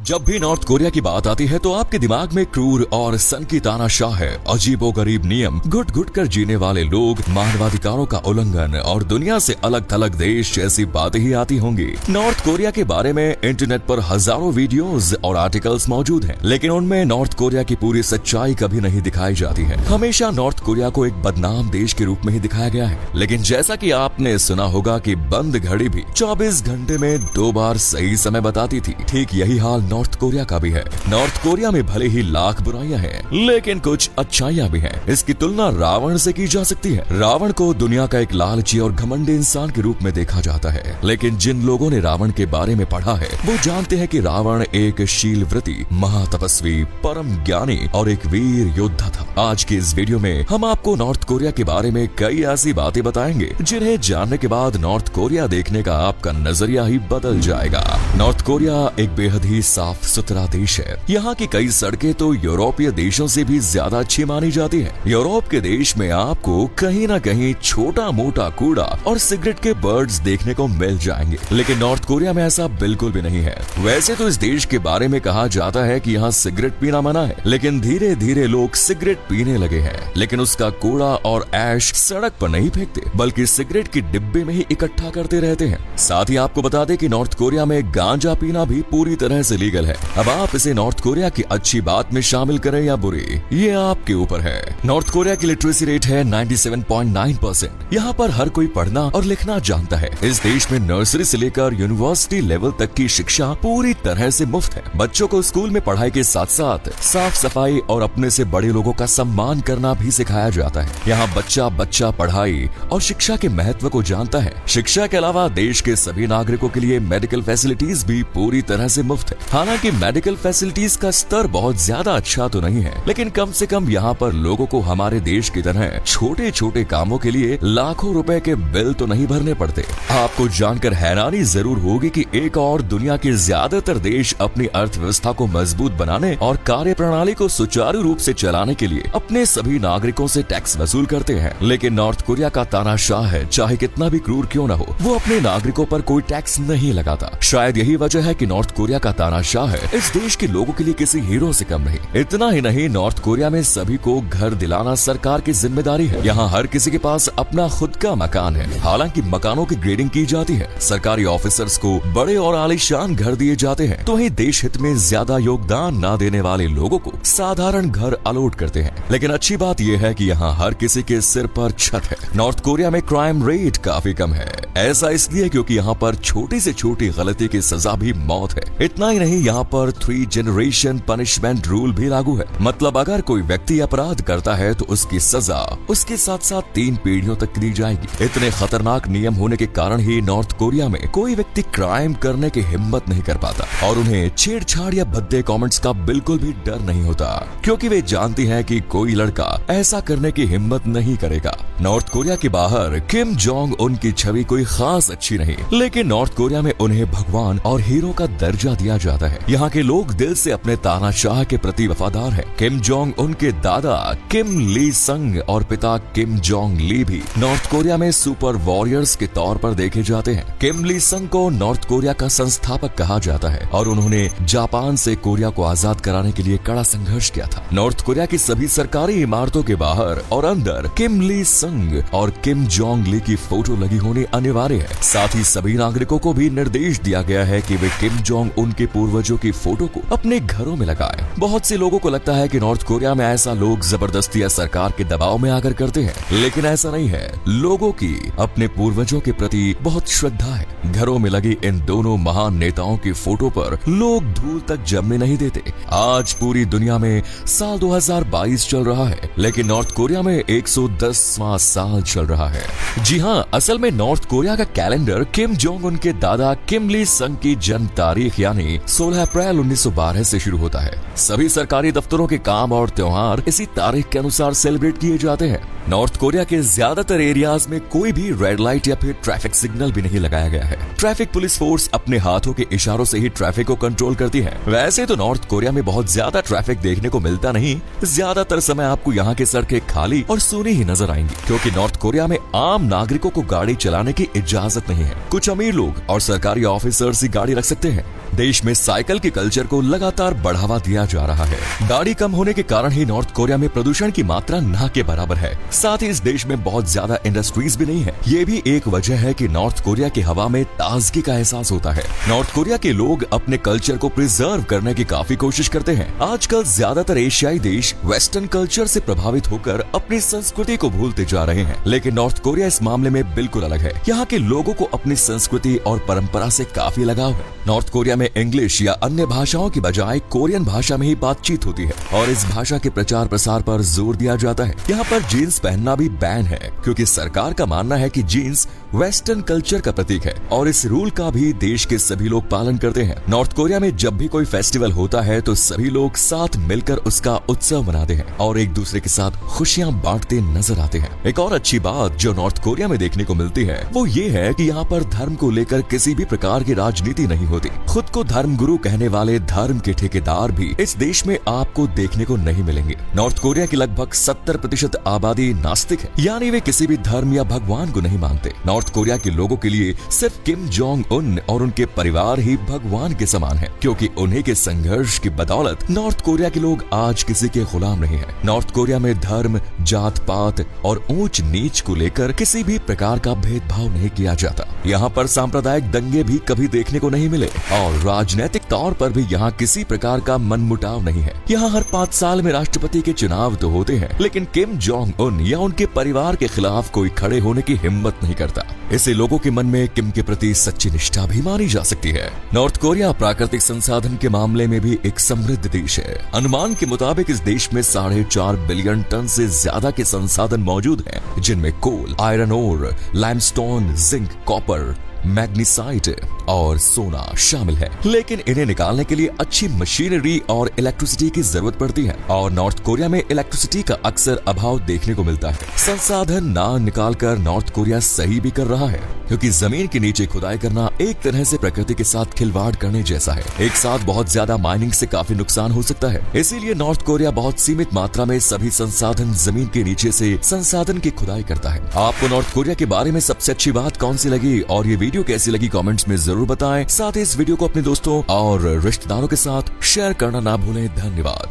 जब भी north Korea की बात आती है तो आपके दिमाग में क्रूर और सनकी तानाशाह है, अजीबोगरीब नियम, घुट घुट कर जीने वाले लोग, मानवाधिकारों का उल्लंघन और दुनिया से अलग थलग देश जैसी बातें ही आती होंगी। नॉर्थ कोरिया के बारे में इंटरनेट पर हजारों वीडियोस और आर्टिकल्स मौजूद हैं, लेकिन उनमें नॉर्थ कोरिया की पूरी सच्चाई कभी नहीं दिखाई जाती है। हमेशा नॉर्थ कोरिया को एक बदनाम देश के रूप में ही दिखाया गया है, लेकिन जैसा कि आपने सुना होगा कि बंद घड़ी भी 24 घंटे में 2 बार सही समय बताती थी, ठीक यही हाल नॉर्थ कोरिया का भी है। नॉर्थ कोरिया में भले ही लाख बुराइयां हैं, लेकिन कुछ अच्छाइयां भी हैं। इसकी तुलना रावण से की जा सकती है। रावण को दुनिया का एक लालची और घमंडी इंसान के रूप में देखा जाता है, लेकिन जिन लोगों ने रावण के बारे में पढ़ा है वो जानते हैं कि रावण एक शीलव्रती, महातपस्वी, परम ज्ञानी और एक वीर योद्धा था। आज की इस वीडियो में हम आपको नॉर्थ कोरिया के बारे में कई ऐसी बातें बताएंगे जिन्हें जानने के बाद नॉर्थ कोरिया देखने का आपका नजरिया ही बदल जाएगा। नॉर्थ कोरिया एक बेहद ही साफ सुथरा देश है। यहाँ की कई सड़कें तो यूरोपीय देशों से भी ज्यादा अच्छी मानी जाती हैं। यूरोप के देश में आपको कहीं न कहीं छोटा मोटा कूड़ा और सिगरेट के बर्ड्स देखने को मिल जाएंगे, लेकिन नॉर्थ कोरिया में ऐसा बिल्कुल भी नहीं है। वैसे तो इस देश के बारे में कहा जाता है कि यहाँ सिगरेट पीना मना है, लेकिन धीरे धीरे लोग सिगरेट पीने लगे हैं, लेकिन उसका कूड़ा और ऐश सड़क पर नहीं फेंकते, बल्कि सिगरेट की डिब्बे में ही इकट्ठा करते रहते हैं। साथ ही आपको बता दें कि नॉर्थ कोरिया में गांजा पीना भी पूरी तरह से लीगल है। अब आप इसे नॉर्थ कोरिया की अच्छी बात में शामिल करें या बुरी, ये आपके ऊपर है। नॉर्थ कोरिया की लिटरेसी रेट है 97.9%। यहाँ पर हर कोई पढ़ना और लिखना जानता है। इस देश में नर्सरी से लेकर यूनिवर्सिटी लेवल तक की शिक्षा पूरी तरह से मुफ्त है। बच्चों को स्कूल में पढ़ाई के साथ साथ साफ सफाई और अपने से बड़े लोगों का सम्मान करना भी सिखाया जाता है। यहाँ बच्चा बच्चा पढ़ाई और शिक्षा के महत्व को जानता है। शिक्षा के अलावा देश के सभी नागरिकों के लिए मेडिकल फैसिलिटीज भी पूरी तरह से मुफ्त है। हालांकि मेडिकल फैसिलिटीज का स्तर बहुत ज्यादा अच्छा तो नहीं है, लेकिन कम से कम यहाँ पर लोगों को हमारे देश की तरह छोटे छोटे कामों के लिए लाखों रुपए के बिल तो नहीं भरने पड़ते। आपको जानकर हैरानी जरूर होगी कि एक और दुनिया के ज्यादातर देश अपनी अर्थव्यवस्था को मजबूत बनाने और कार्य प्रणाली को सुचारू रूप से चलाने के लिए अपने सभी नागरिकों से टैक्स वसूल करते हैं, लेकिन नॉर्थ कोरिया का तानाशाह है, चाहे कितना भी क्रूर क्यों न हो, वो अपने नागरिकों पर कोई टैक्स नहीं लगाता। शायद यही वजह है कि नॉर्थ कोरिया का तानाशाह है इस देश के लोगों के लिए किसी हीरो से कम नहीं। इतना ही नहीं, नॉर्थ कोरिया में सभी को घर दिलाना सरकार की जिम्मेदारी है। यहाँ हर किसी के पास अपना खुद का मकान है। हालांकि मकानों की ग्रेडिंग की जाती है, सरकारी ऑफिसर्स को बड़े और आलीशान घर दिए जाते हैं, तो वहीं देश हित में ज्यादा योगदान न देने वाले लोगों को साधारण घर अलॉट करते हैं। लेकिन अच्छी बात यह है कि यहाँ हर किसी के सिर पर छत है। नॉर्थ कोरिया में क्राइम रेट काफी कम है। ऐसा इसलिए क्योंकि यहाँ पर छोटी से छोटी गलती की सजा भी मौत है। इतना ही नहीं, यहाँ पर 3 जनरेशन पनिशमेंट रूल भी लागू है। मतलब अगर कोई व्यक्ति अपराध करता है तो उसकी सजा उसके साथ साथ 3 पीढ़ियों तक दी जाएगी। इतने खतरनाक नियम होने के कारण ही नॉर्थ कोरिया में कोई व्यक्ति क्राइम करने की हिम्मत नहीं कर पाता और उन्हें छेड़छाड़ या भद्दे कमेंट्स का बिल्कुल भी डर नहीं होता, क्योंकि वे जानती हैं कि कोई लड़का ऐसा करने की हिम्मत नहीं करेगा। नॉर्थ कोरिया के बाहर किम जोंग उन की छवि कोई खास अच्छी नहीं, लेकिन नॉर्थ कोरिया में उन्हें भगवान और हीरो का दर्जा दिया जाता है। यहाँ के लोग दिल से अपने तानाशाह के प्रति वफादार हैं। किम जोंग उनके दादा किम ली संग और पिता किम जोंग ली भी नॉर्थ कोरिया में सुपर वॉरियर्स के तौर पर देखे जाते हैं। किम ली संग को नॉर्थ कोरिया का संस्थापक कहा जाता है और उन्होंने जापान से कोरिया को आजाद कराने के लिए कड़ा संघर्ष किया था। नॉर्थ कोरिया की सभी सरकारी इमारतों के बाहर और अंदर किम ली संग और किम जोंग ली की फोटो लगी होनी अनिवार्य है। साथ ही सभी नागरिकों को भी निर्देश दिया गया है कि वे किम जोंग उनके पूर्वजों की फोटो को अपने घरों में लगाएं। बहुत से लोगों को लगता है कि नॉर्थ कोरिया में ऐसा लोग जबरदस्ती या सरकार के दबाव में आकर करते हैं, लेकिन ऐसा नहीं है। लोगों की अपने पूर्वजों के प्रति बहुत श्रद्धा है। घरों में लगी इन दोनों महान नेताओं की फोटो पर लोग धूल तक जमने नहीं देते। आज पूरी दुनिया में साल 2022 चल रहा है, लेकिन नॉर्थ कोरिया में 110वां साल चल रहा है। जी हाँ, असल में नॉर्थ कोरिया का कैलेंडर किम जोंग उनके दादा किम ली संग की जन्म तारीख यानी 16 अप्रैल 1912 से शुरू होता है। सभी सरकारी दफ्तरों के काम और त्योहार इसी तारीख के अनुसार सेलिब्रेट किए जाते हैं। नॉर्थ कोरिया के ज्यादातर एरियाज में कोई भी रेड लाइट या फिर ट्रैफिक सिग्नल भी नहीं लगाया गया है। ट्रैफिक पुलिस फोर्स अपने हाथों के इशारों से ही ट्रैफिक को कंट्रोल करती है। वैसे तो नॉर्थ कोरिया में बहुत ज्यादा ट्रैफिक देखने को मिलता नहीं, ज्यादातर समय आपको यहाँ की सड़कें खाली और सूनी ही नजर आएंगी, क्योंकि नॉर्थ कोरिया में आम नागरिकों को गाड़ी चलाने की इजाजत नहीं है। कुछ अमीर लोग और सरकारी ऑफिसर्स ही गाड़ी रख सकते हैं। देश में साइकिल के कल्चर को लगातार बढ़ावा दिया जा रहा है। गाड़ी कम होने के कारण ही नॉर्थ कोरिया में प्रदूषण की मात्रा ना के बराबर है। साथ ही इस देश में बहुत ज्यादा इंडस्ट्रीज भी नहीं है। ये भी एक वजह है कि नॉर्थ कोरिया की हवा में ताजगी का एहसास होता है। नॉर्थ कोरिया के लोग अपने कल्चर को प्रिजर्व करने की काफी कोशिश करते हैं। आजकल ज्यादातर एशियाई देश वेस्टर्न कल्चर से प्रभावित होकर अपनी संस्कृति को भूलते जा रहे हैं, लेकिन नॉर्थ कोरिया इस मामले में बिल्कुल अलग है। यहाँ के लोगों को अपनी संस्कृति और परंपरा से काफी लगाव है। नॉर्थ कोरिया में इंग्लिश या अन्य भाषाओं की बजाय कोरियन भाषा में ही बातचीत होती है और इस भाषा के प्रचार प्रसार पर जोर दिया जाता है। यहाँ पर जीन्स पहनना भी बैन है, क्योंकि सरकार का मानना है कि जीन्स वेस्टर्न कल्चर का प्रतीक है और इस रूल का भी देश के सभी लोग पालन करते हैं। नॉर्थ कोरिया में जब भी कोई फेस्टिवल होता है तो सभी लोग साथ मिलकर उसका उत्सव मनाते हैं और एक दूसरे के साथ खुशियां बांटते नजर आते हैं। एक और अच्छी बात जो नॉर्थ कोरिया में देखने को मिलती है वो ये है कि यहाँ पर धर्म को लेकर किसी भी प्रकार की राजनीति नहीं होती। खुद को धर्म गुरु कहने वाले धर्म के ठेकेदार भी इस देश में आपको देखने को नहीं मिलेंगे। नॉर्थ कोरिया की लगभग 70% आबादी नास्तिक है, यानी वे किसी भी धर्म या भगवान को नहीं मानते। नॉर्थ कोरिया के लोगों के लिए सिर्फ किम जोंग उन और उनके परिवार ही भगवान के समान है, क्योंकि उन्हीं के संघर्ष की बदौलत नॉर्थ कोरिया के लोग आज किसी के गुलाम नहीं है। नॉर्थ कोरिया में धर्म, जात पात और ऊंच नीच को लेकर किसी भी प्रकार का भेदभाव नहीं किया जाता। यहाँ पर सांप्रदायिक दंगे भी कभी देखने को नहीं मिले और राजनीतिक तौर पर भी यहाँ किसी प्रकार का मनमुटाव नहीं है। यहाँ हर 5 साल में राष्ट्रपति के चुनाव तो होते हैं, लेकिन किम जोंग उन या उनके परिवार के खिलाफ कोई खड़े होने की हिम्मत नहीं करता। इससे लोगों के मन में किम के प्रति सच्ची निष्ठा भी मानी जा सकती है। नॉर्थ कोरिया प्राकृतिक संसाधन के मामले में भी एक समृद्ध देश है। अनुमान के मुताबिक इस देश में 4.5 बिलियन टन से ज्यादा के संसाधन मौजूद हैं, जिनमें coal, iron ore, limestone, zinc, copper, magnesite और सोना शामिल है। लेकिन इन्हें निकालने के लिए अच्छी मशीनरी और इलेक्ट्रिसिटी की जरूरत पड़ती है और नॉर्थ कोरिया में इलेक्ट्रिसिटी का अक्सर अभाव देखने को मिलता है। संसाधन ना निकालकर नॉर्थ कोरिया सही भी कर रहा है, क्योंकि जमीन के नीचे खुदाई करना एक तरह से प्रकृति के साथ खिलवाड़ करने जैसा है। एक साथ बहुत ज्यादा माइनिंग से काफी नुकसान हो सकता है, इसीलिए नॉर्थ कोरिया बहुत सीमित मात्रा में सभी संसाधन जमीन के नीचे से संसाधन की खुदाई करता है। आपको नॉर्थ कोरिया के बारे में सबसे अच्छी बात कौन सी लगी और ये वीडियो कैसी लगी कमेंट्स में जरूर बताएं। साथ ही इस वीडियो को अपने दोस्तों और रिश्तेदारों के साथ शेयर करना ना भूलें। धन्यवाद।